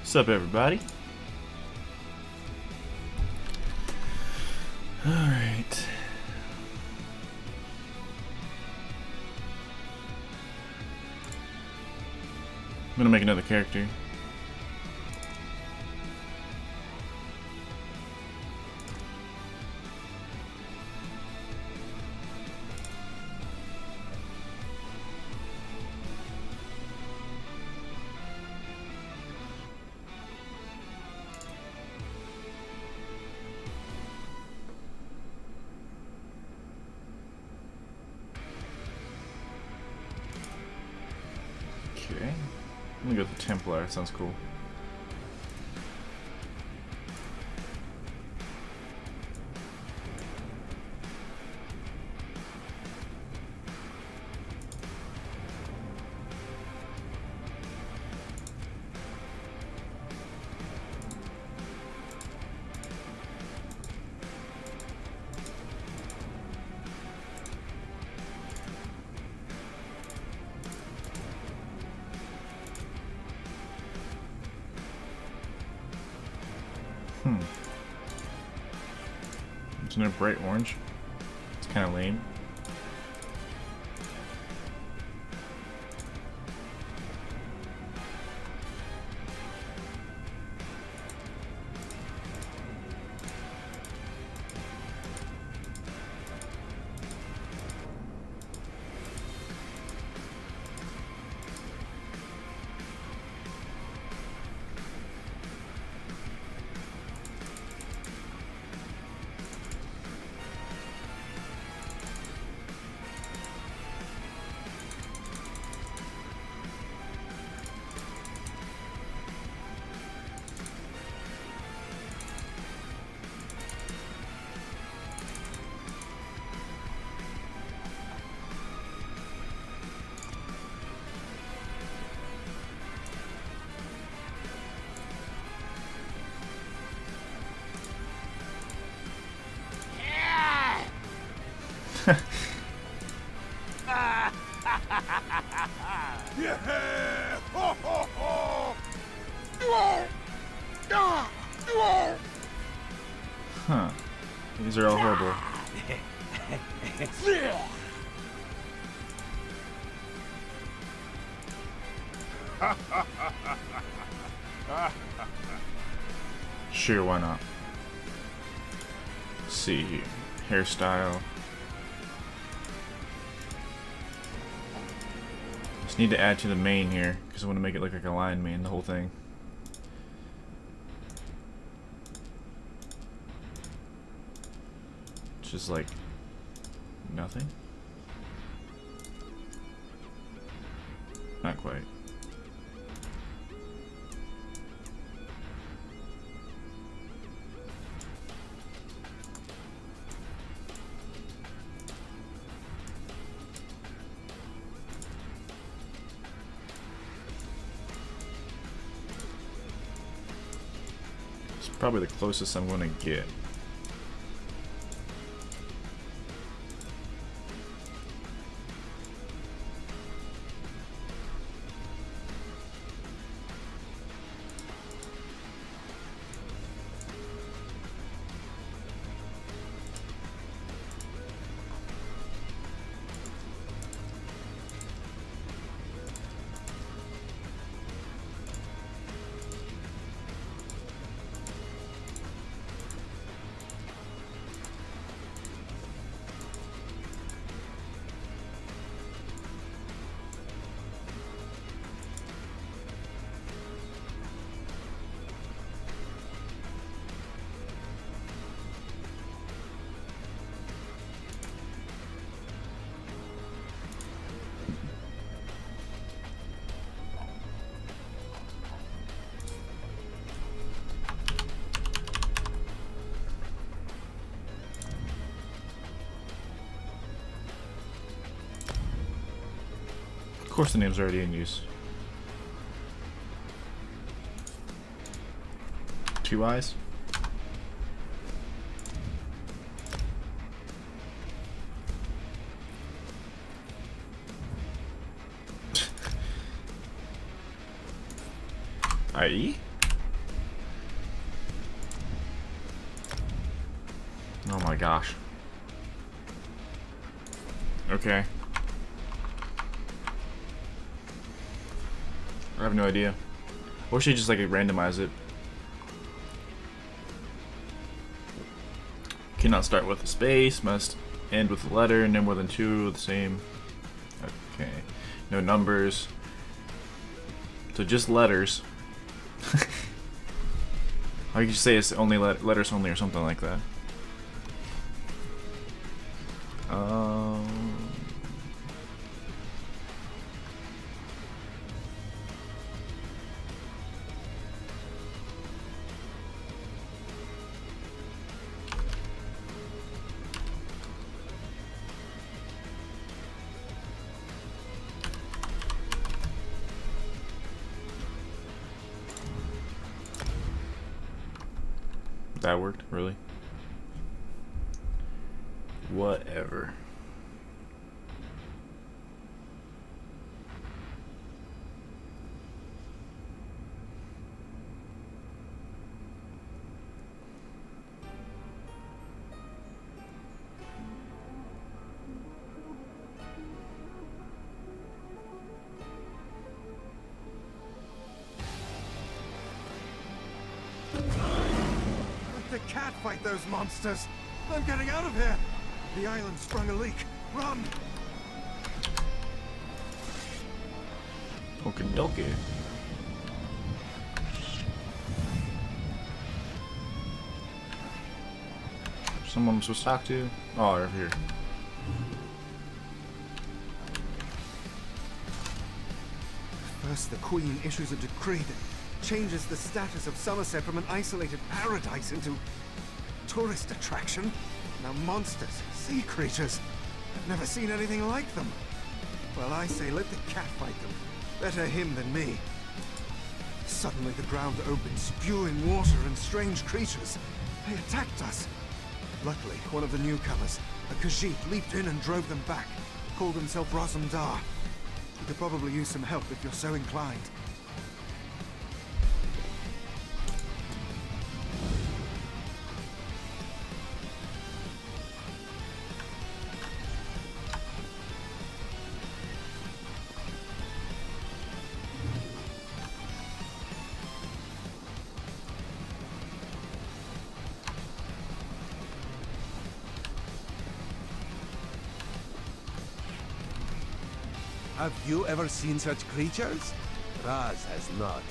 What's up, everybody? Alright. I'm gonna make another character. Okay. I'm gonna go with the Templar, that sounds cool. Isn't it bright orange? It's kind of lame. Huh. These are all horrible. Sure, why not? Let's see here. Hairstyle. Just need to add to the mane here, because I want to make it look like a lion mane, the whole thing. Just like nothing. Not quite. It's probably the closest I'm going to get. Of course the name's already in use. 2 eyes? IE? Oh my gosh. Okay. I have no idea. Or should just like randomize it? Cannot start with a space, must end with a letter, no more than two of the same. Okay. No numbers. So just letters. Or you could say it's only letters only or something like that. That worked, really? Whatever. The cat fight those monsters. I'm getting out of here. The island sprung a leak. Run! Okie dokie. Someone I'm supposed to talk to? Oh, over here. First, the Queen issues a decree that changes the status of Somerset from an isolated paradise into tourist attraction. Now monsters, sea creatures. I've never seen anything like them. Well, I say let the cat fight them. Better him than me. Suddenly the ground opened, spewing water and strange creatures. They attacked us. Luckily, one of the newcomers, a Khajiit, leaped in and drove them back. Called himself Razumdar. You could probably use some help if you're so inclined. Have you ever seen such creatures? Raz has not.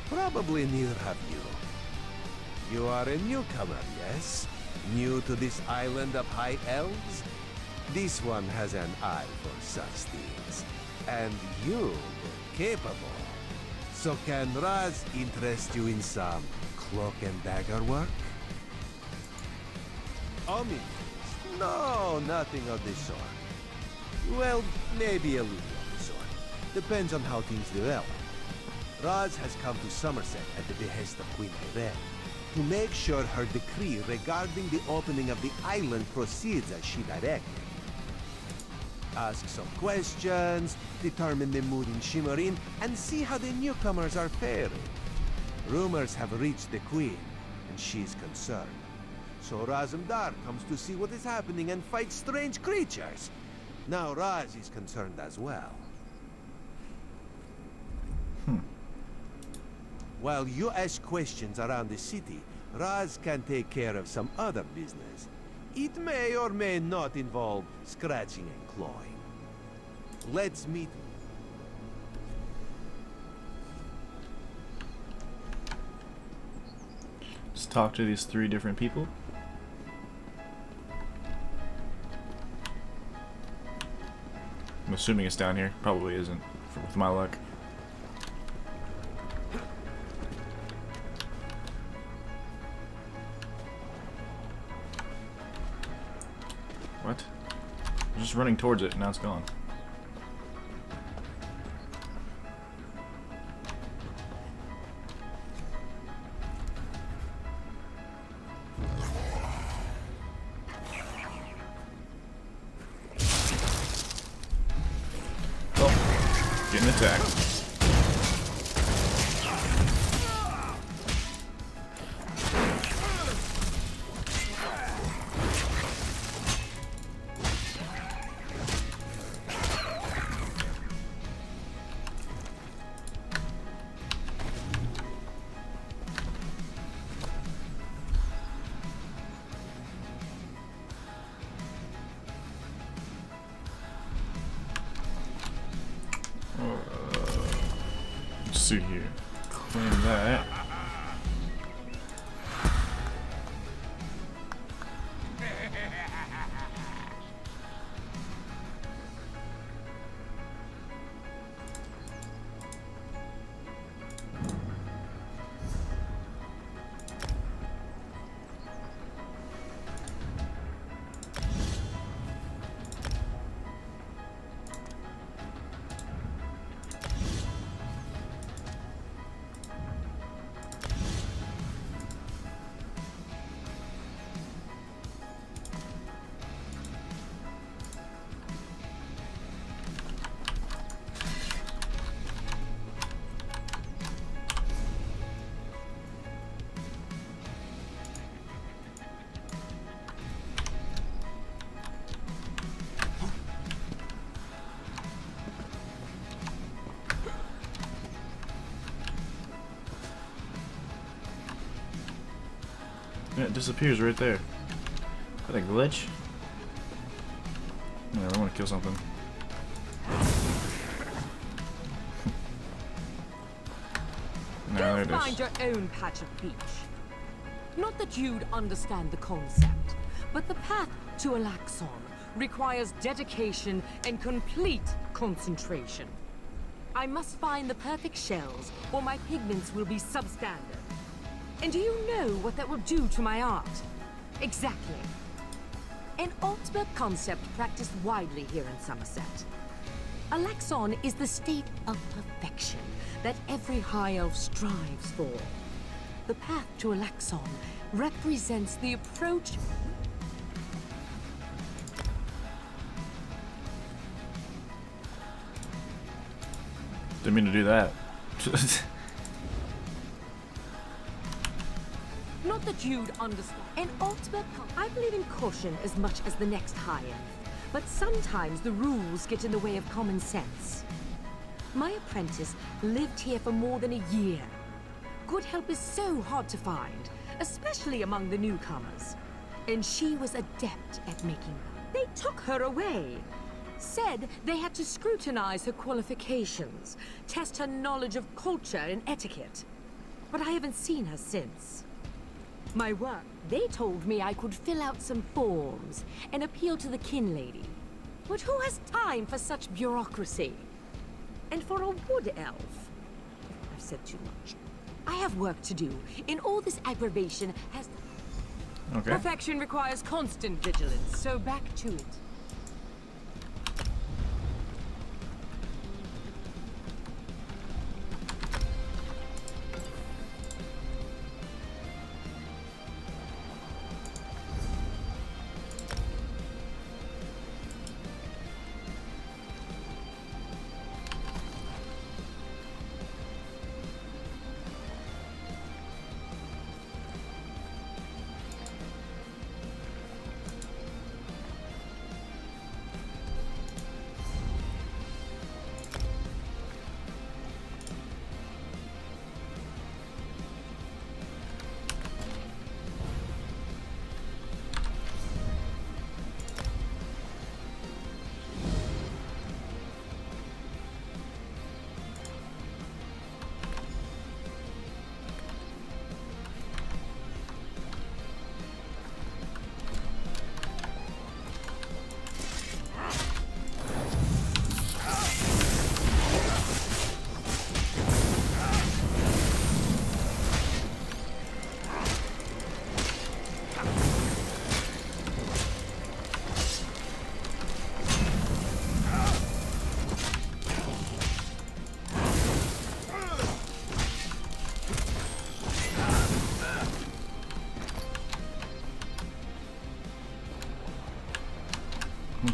Probably neither have you. You are a newcomer, yes? New to this island of high elves? This one has an eye for such things. And you look capable. So can Raz interest you in some cloak and dagger work? Omnibus? No, nothing of the sort. Well, maybe a little. Depends on how things develop. Raz has come to Somerset at the behest of Queen Ayrenn to make sure her decree regarding the opening of the island proceeds as she directed. Ask some questions, determine the mood in Shimmerin, and see how the newcomers are faring. Rumors have reached the Queen, and she's concerned. So Razumdar comes to see what is happening and fight strange creatures. Now Raz is concerned as well. While you ask questions around the city, Raz can take care of some other business. It may or may not involve scratching and clawing. Let's meet. Let's talk to these 3 different people. I'm assuming it's down here. Probably isn't, with my luck. What? I'm just running towards it, and now it's gone. Oh, getting attacked. see here. Claim that. Yeah, it disappears right there. Is that a glitch? Yeah, I want to kill something. No, there it is. Find your own patch of beach. Not that you'd understand the concept, but the path to Alaxon requires dedication and complete concentration. I must find the perfect shells, or my pigments will be substandard. And do you know what that will do to my art? Exactly. An ultimate concept practiced widely here in Somerset. Alaxon is the state of perfection that every high elf strives for. The path to Alaxon represents the approach... Didn't mean to do that. Not that you'd understand. An ultimate... I believe in caution as much as the next high elf, but sometimes the rules get in the way of common sense. My apprentice lived here for more than a year. Good help is so hard to find, especially among the newcomers. And she was adept at making them. They took her away. Said they had to scrutinize her qualifications, test her knowledge of culture and etiquette. But I haven't seen her since. My work, they told me I could fill out some forms and appeal to the kin lady. But who has time for such bureaucracy? And for a wood elf? I've said too much. I have work to do, and all this aggravation has... Okay. Perfection requires constant vigilance, so back to it.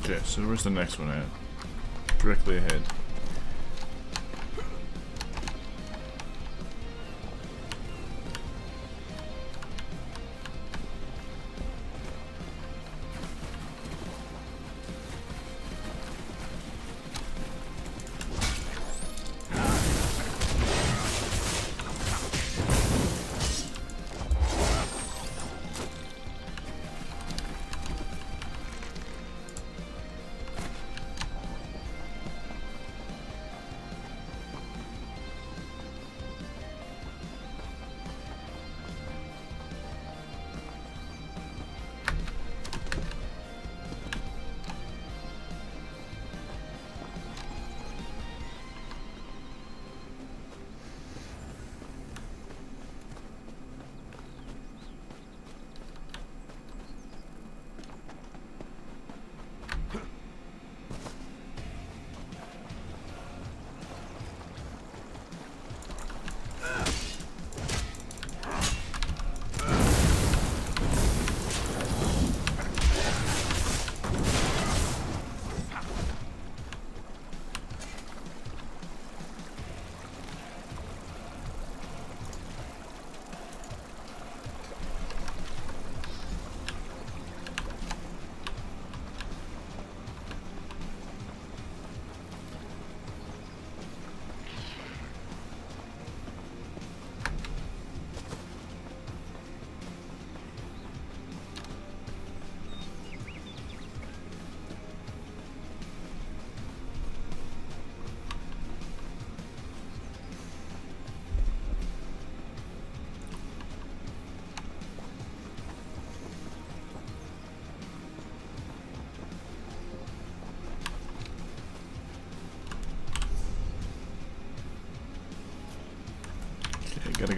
Okay, so where's the next one at? Directly ahead.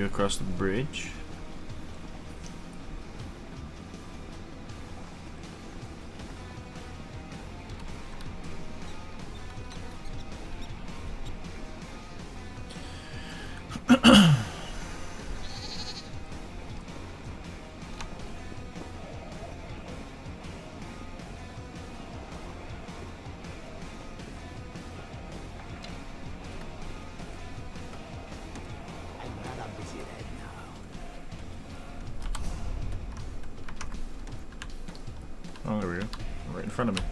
go across the bridge. Oh, there we go. Right in front of me.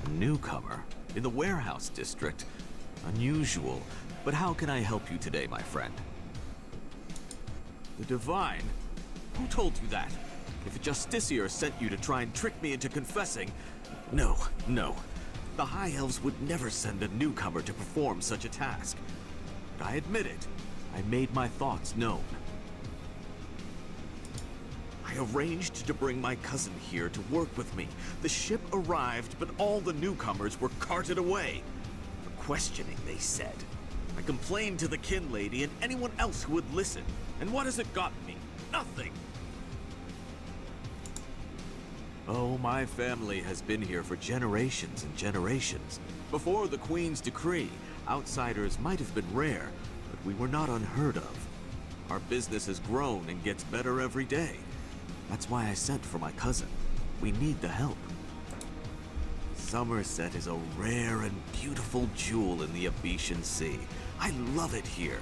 A newcomer in the warehouse district. Unusual, but how can I help you today, my friend? The Divine? Who told you that? If Justiciar sent you to try and trick me into confessing... No, no. The High Elves would never send a newcomer to perform such a task. But I admit it. I made my thoughts known. I arranged to bring my cousin here to work with me. The ship arrived, but all the newcomers were carted away. For questioning, they said. I complained to the kin lady and anyone else who would listen. And what has it gotten me? Nothing! Oh, my family has been here for generations and generations. Before the Queen's decree, outsiders might have been rare, but we were not unheard of. Our business has grown and gets better every day. That's why I sent for my cousin. We need the help. Somerset is a rare and beautiful jewel in the Abetian Sea. I love it here.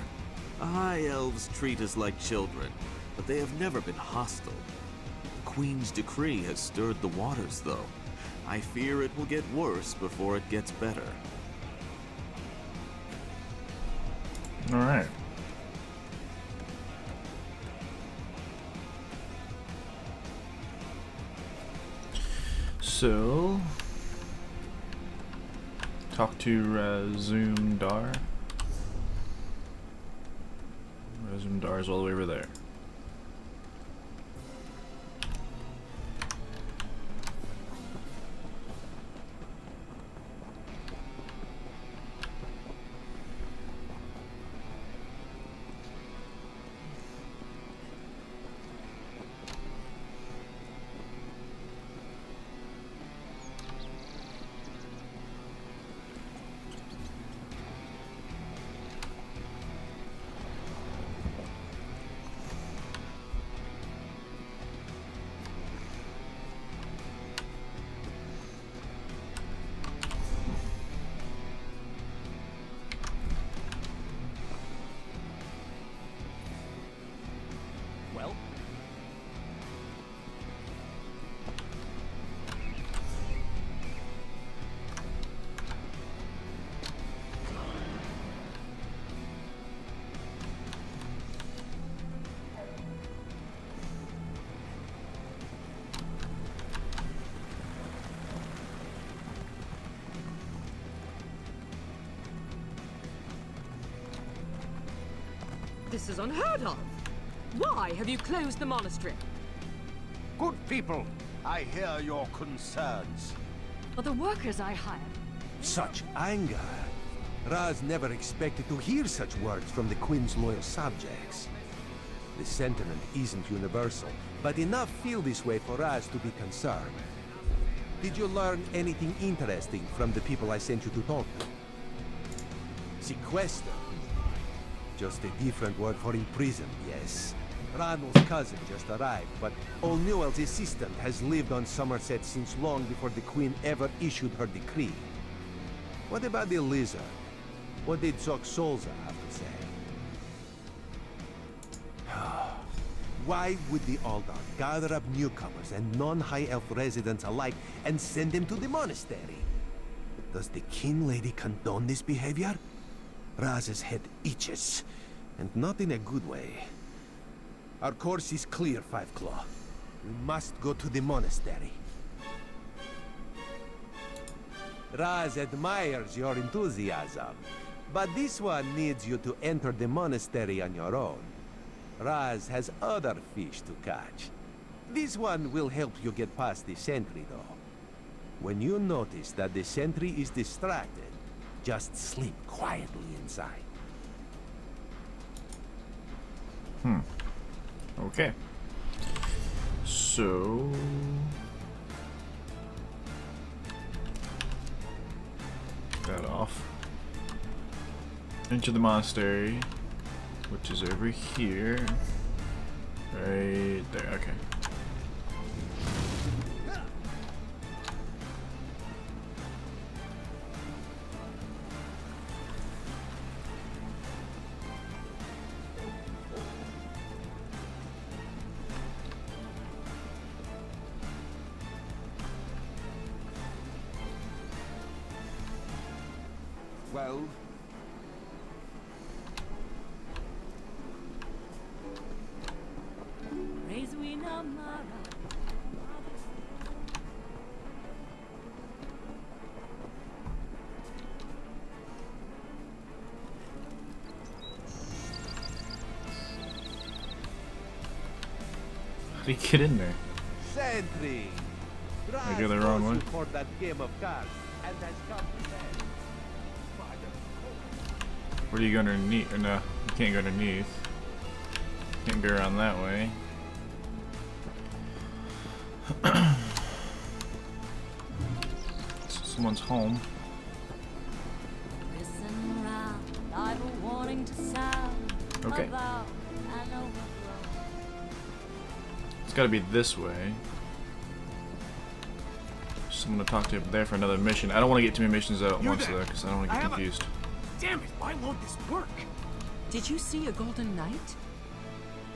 The High Elves treat us like children, but they have never been hostile. The Queen's decree has stirred the waters, though. I fear it will get worse before it gets better. All right. So, talk to Razumdar. Razumdar is all the way over there. This is unheard of. Why have you closed the monastery? Good people, I hear your concerns. But the workers I hired. Such anger. Raz never expected to hear such words from the Queen's loyal subjects. The sentiment isn't universal, but enough feel this way for Raz to be concerned. Did you learn anything interesting from the people I sent you to talk to? Sequester. Just a different word for imprisoned, yes. Ranulph's cousin just arrived, but O'Newell's assistant has lived on Somerset since long before the Queen ever issued her decree. What about the lizard? What did Zoxolza have to say? Why would the Aldar gather up newcomers and non-High Elf residents alike and send them to the monastery? Does the kin lady condone this behavior? Raz's head itches, and not in a good way. Our course is clear, Five Claw. We must go to the monastery. Raz admires your enthusiasm, but this one needs you to enter the monastery on your own. Raz has other fish to catch. This one will help you get past the sentry, though. When you notice that the sentry is distracted, just sleep quietly inside. Okay. So... that off. Enter the monastery, which is over here. Right there, okay. Well, How do you get in there? Sentry! I go the wrong way. For that game of cards and has come to bed. Where do you go underneath? Or no, you can't go underneath. Can't go around that way. Someone's home. Okay. It's gotta be this way. Someone to talk to up there for another mission. I don't want to get too many missions out at once though, because I don't want to get confused. Damn it, why won't this work? Did you see a golden knight?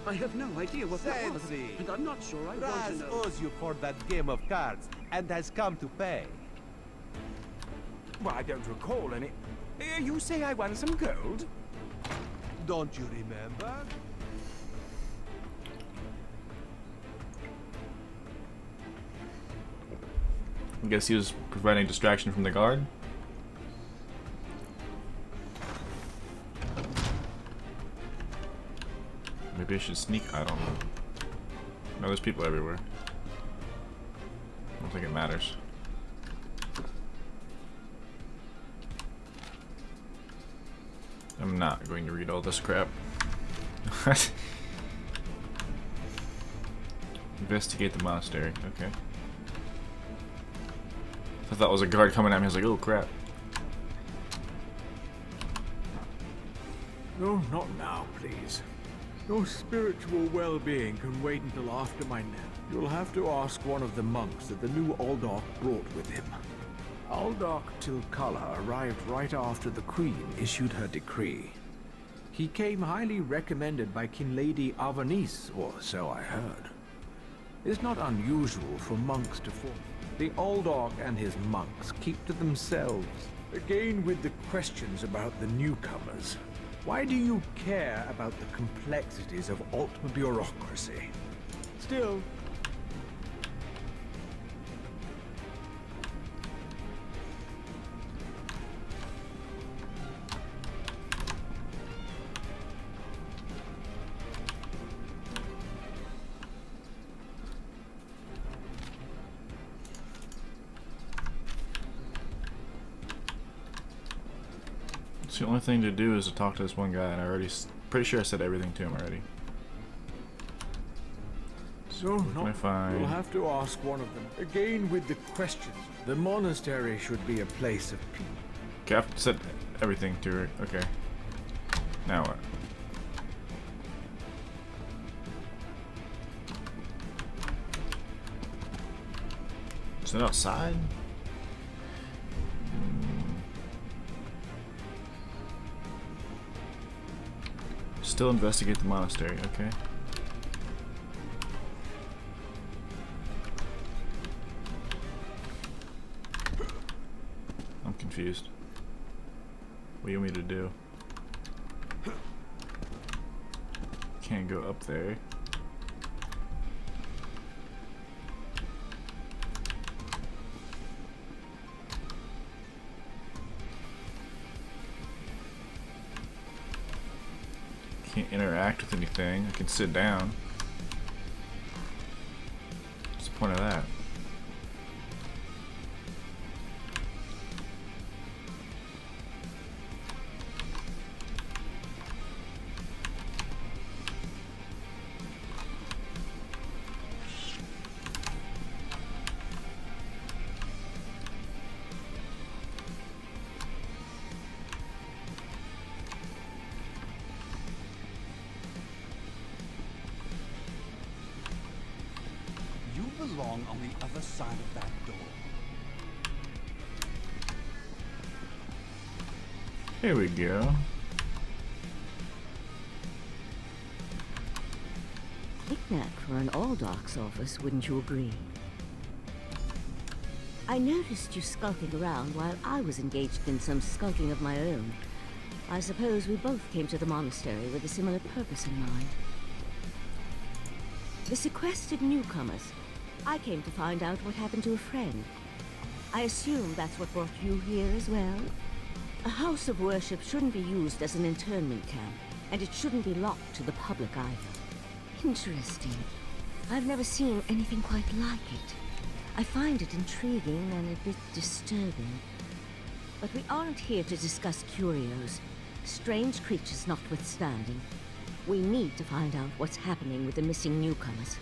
I have no idea what that was, Sentry! and I'm not sure I want Raz to know. owes you for that game of cards and has come to pay. Well, I don't recall any. You say I won some gold? Don't you remember? I guess he was providing distraction from the guard. Maybe I should sneak. I don't know. No, there's people everywhere. I don't think it matters. I'm not going to read all this crap. Investigate the monastery. Okay. I thought that was a guard coming at me. I was like, oh crap. No, not now, please. Your spiritual well-being can wait until after my nap. You'll have to ask one of the monks that the new Aldach brought with him. Aldach Tilkala arrived right after the Queen issued her decree. He came highly recommended by King Lady Avanice, or so I heard. It's not unusual for monks to form. The Aldach and his monks keep to themselves. Again with the questions about the newcomers. Why do you care about the complexities of Altma bureaucracy? Still, The only thing to do is to talk to this one guy, and I already, pretty sure I said everything to him already. so I find? you'll have to ask one of them. Again with the questions. The monastery should be a place of peace. Okay, I've said everything to her. Okay. Now what? Is it outside? Still investigate the monastery, okay. I'm confused. What do you want me to do? Can't go up there. Can't interact with anything. I can sit down. What's the point of that? belong on the other side of that door. Here we go. Knick-knack for an Aldorch's office, wouldn't you agree? I noticed you skulking around while I was engaged in some skulking of my own. I suppose we both came to the monastery with a similar purpose in mind. The sequestered newcomers. I came to find out what happened to a friend. I assume that's what brought you here as well? A house of worship shouldn't be used as an internment camp, and it shouldn't be locked to the public either. Interesting. I've never seen anything quite like it. I find it intriguing and a bit disturbing. But we aren't here to discuss curios, strange creatures notwithstanding. We need to find out what's happening with the missing newcomers.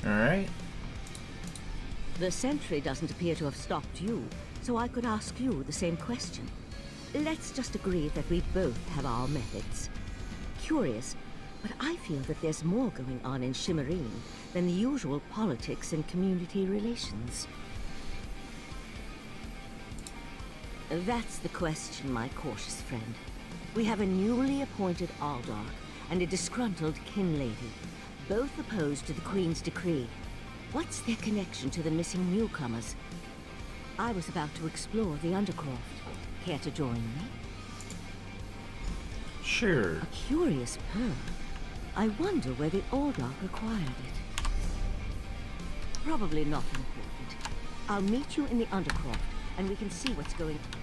Alright. The sentry doesn't appear to have stopped you, so I could ask you the same question. Let's just agree that we both have our methods. Curious, but I feel that there's more going on in Shimmerine than the usual politics and community relations. That's the question, my cautious friend. We have a newly appointed Aldorch and a disgruntled kin lady, both opposed to the Queen's decree. What's their connection to the missing newcomers? I was about to explore the Undercroft. Care to join me? Sure. A curious pearl. I wonder where the Aldorch acquired it. Probably not important. I'll meet you in the Undercroft, and we can see what's going on.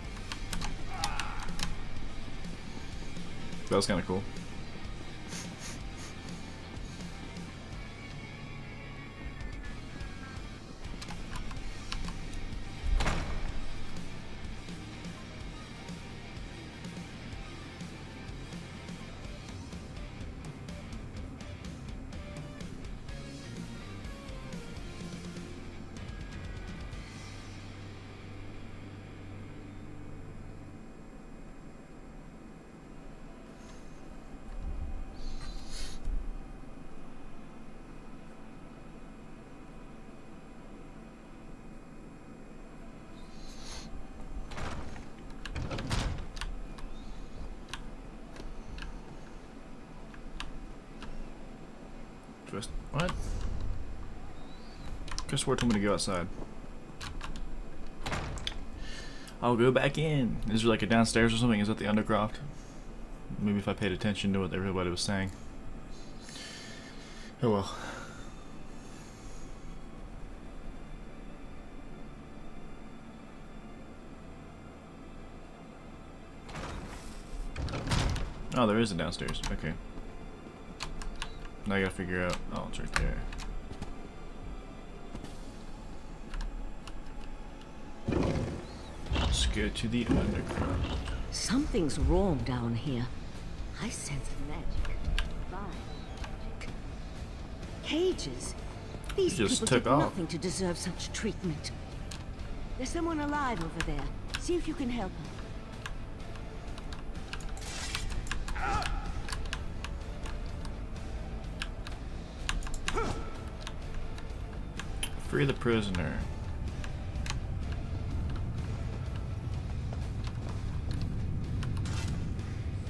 That was kind of cool. What? Chris Ward told me to go outside. I'll go back in. Is there like a downstairs or something? Is that the Undercroft? Maybe if I paid attention to what everybody was saying. Oh well. Oh, there is a downstairs. Okay. Now I gotta figure out. Oh, it's right there. Let's go to the Undercroft. Something's wrong down here. I sense magic. Magic. Cages. These Just people took did off. nothing to deserve such treatment. There's someone alive over there. See if you can help her. Free the prisoner.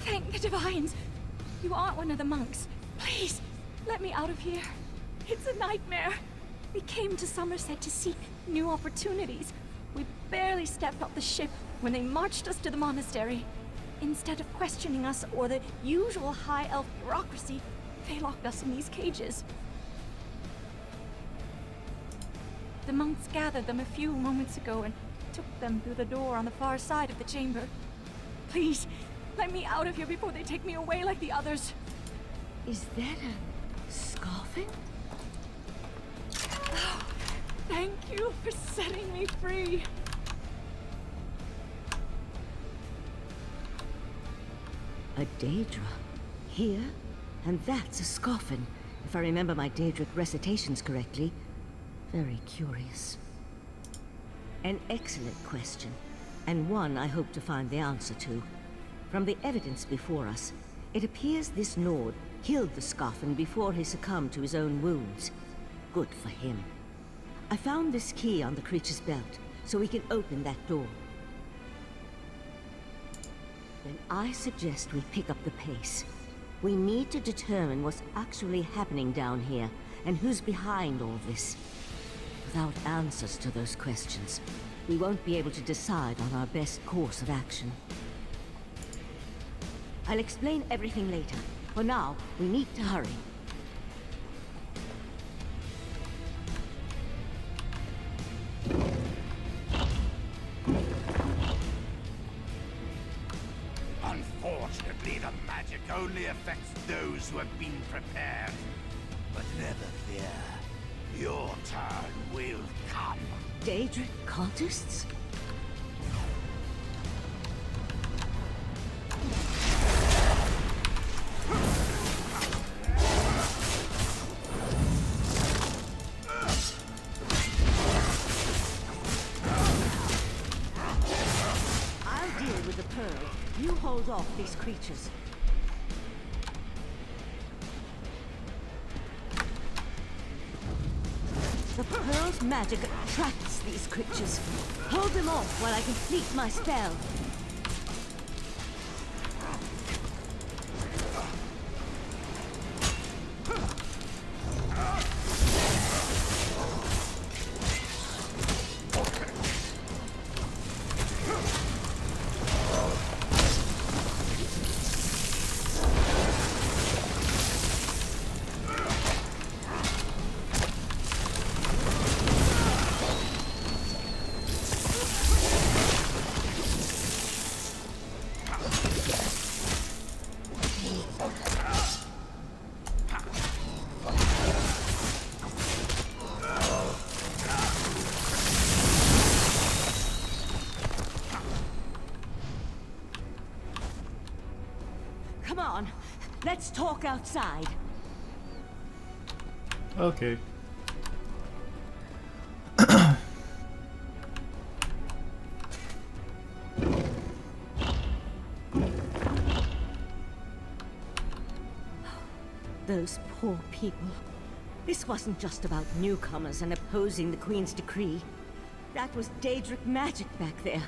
Thank the Divines! You aren't one of the monks. Please, let me out of here. It's a nightmare. We came to Somerset to seek new opportunities. We barely stepped off the ship when they marched us to the monastery. Instead of questioning us or the usual high elf bureaucracy, they locked us in these cages. The monks gathered them a few moments ago and took them through the door on the far side of the chamber. Please, let me out of here before they take me away like the others. Is that a scoffin? Oh, thank you for setting me free. A Daedra. Here? And that's a scoffin, if I remember my Daedric recitations correctly. Very curious. An excellent question, and one I hope to find the answer to. From the evidence before us, it appears this Nord killed the Scoffin before he succumbed to his own wounds. Good for him. I found this key on the creature's belt, so we can open that door. Then I suggest we pick up the pace. We need to determine what's actually happening down here, and who's behind all this. Without answers to those questions, we won't be able to decide on our best course of action. I'll explain everything later. For now, we need to hurry. Unfortunately, the magic only affects those who have been prepared. But never fear, your turn will come. Daedric cultists? I'll deal with the Pearl. You hold off these creatures. The Pearl's magic attracts these creatures. Hold them off while I complete my spell. Come on, let's talk outside. Okay. Those poor people. This wasn't just about newcomers and opposing the Queen's decree. That was Daedric magic back there.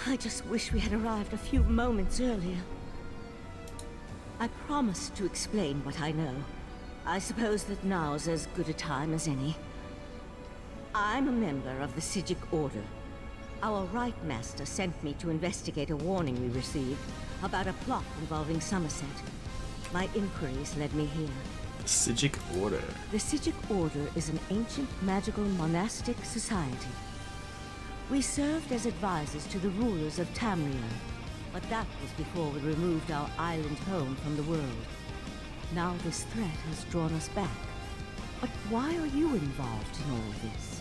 I just wish we had arrived a few moments earlier. I promised to explain what I know. I suppose that now's as good a time as any. I'm a member of the Psijic Order. Our Right Master sent me to investigate a warning we received about a plot involving Somerset. My inquiries led me here. The Psijic Order. The Psijic Order is an ancient magical monastic society. We served as advisors to the rulers of Tamriel, but that was before we removed our island home from the world. Now this threat has drawn us back. But why are you involved in all this?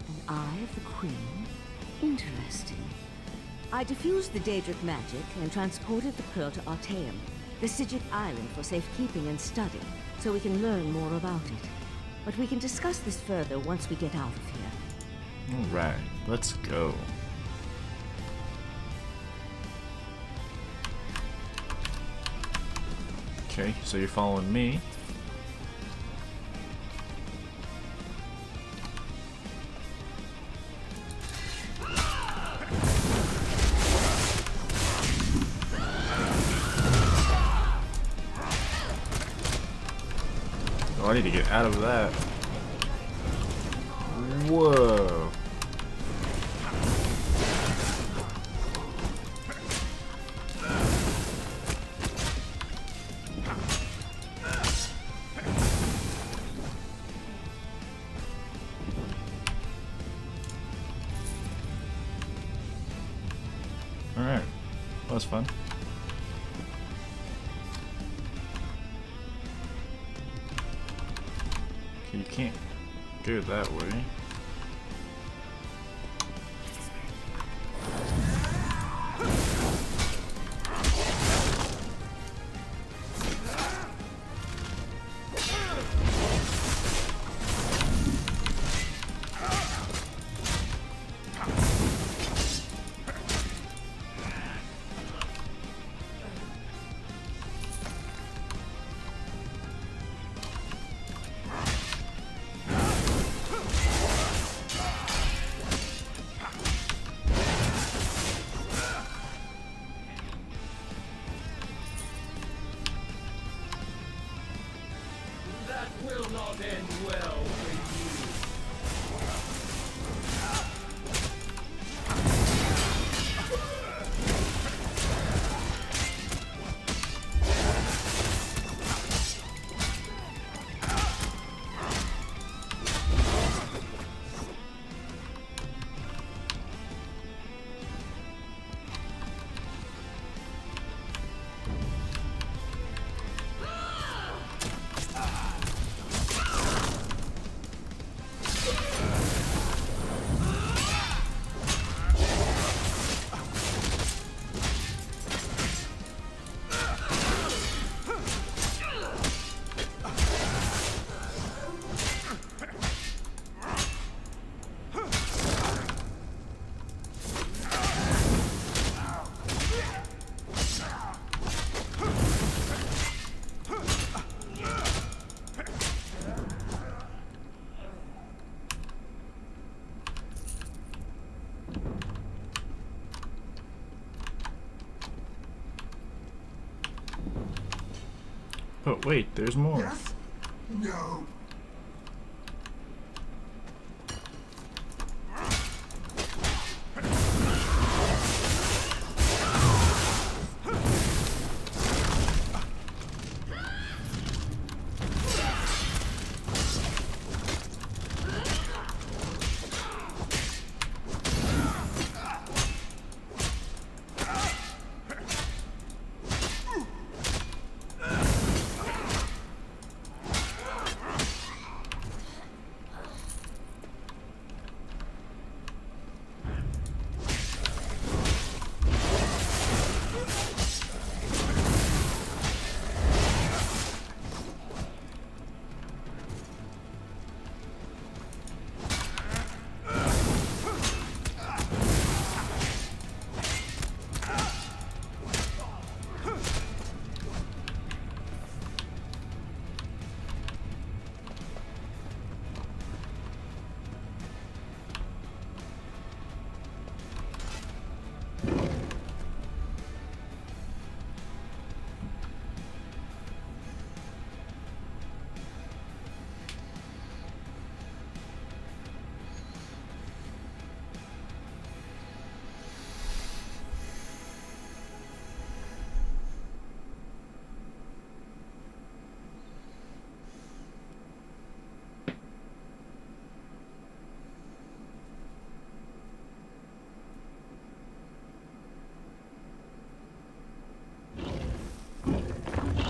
An Eye of the Queen? Interesting. I diffused the Daedric magic and transported the pearl to Artaeum, the Psijic island, for safekeeping and study, so we can learn more about it. But we can discuss this further once we get out of here. Alright, let's go. Okay, so you're following me. Oh, I need to get out of that. Whoa. Alright, that was fun. Okay, you can't go that way. will not end well for Oh wait, there's more. Yes? No.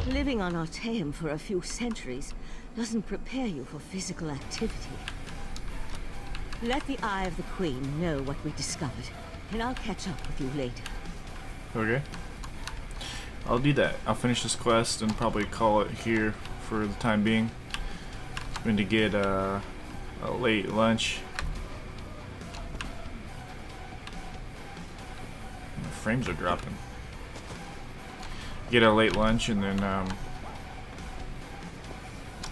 Living on Artaeum for a few centuries doesn't prepare you for physical activity. Let the Eye of the Queen know what we discovered, and I'll catch up with you later. Okay. I'll do that. I'll finish this quest and probably call it here for the time being. I'm going to get a late lunch. My frames are dropping. Get a late lunch and then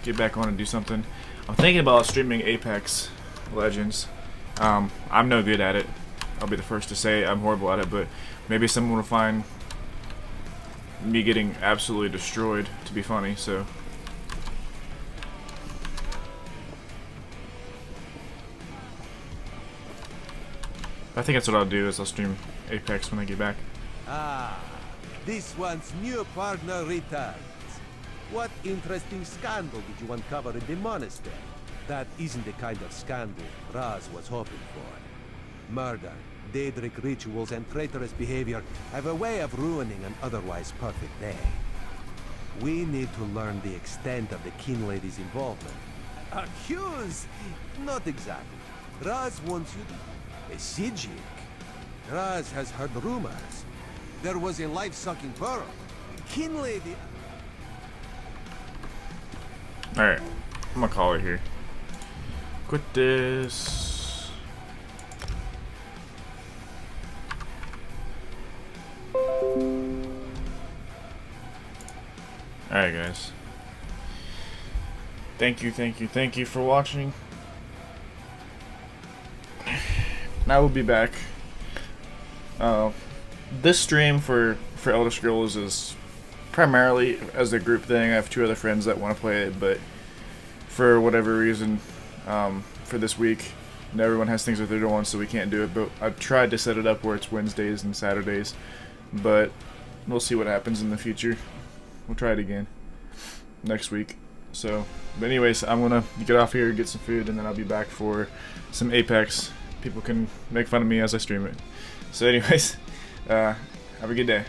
get back on and do something. I'm thinking about streaming Apex Legends. I'm no good at it. I'll be the first to say I'm horrible at it, but maybe someone will find me getting absolutely destroyed to be funny, so. I think that's what I'll do, is I'll stream Apex when I get back. Ah, this one's new partner returns. What interesting scandal did you uncover in the monastery? That isn't the kind of scandal Raz was hoping for. Murder, Daedric rituals, and traitorous behavior have a way of ruining an otherwise perfect day. We need to learn the extent of the King Lady's involvement. Accuse? Not exactly. Raz wants you to... A Sijik? Raz has heard rumors. There was a life-sucking pearl. King Lady... Alright, I'm gonna call it here. Quit this. Alright guys. Thank you for watching. Now we'll be back. This stream for Elder Scrolls is primarily as a group thing. I have two other friends that want to play it, but for whatever reason, for this week. And everyone has things that they're doing, so we can't do it. But I've tried to set it up where it's Wednesdays and Saturdays, but we'll see what happens in the future. We'll try it again next week. So, but anyways, I'm gonna get off here, get some food, and then I'll be back for some Apex. People can make fun of me as I stream it. So anyways, have a good day.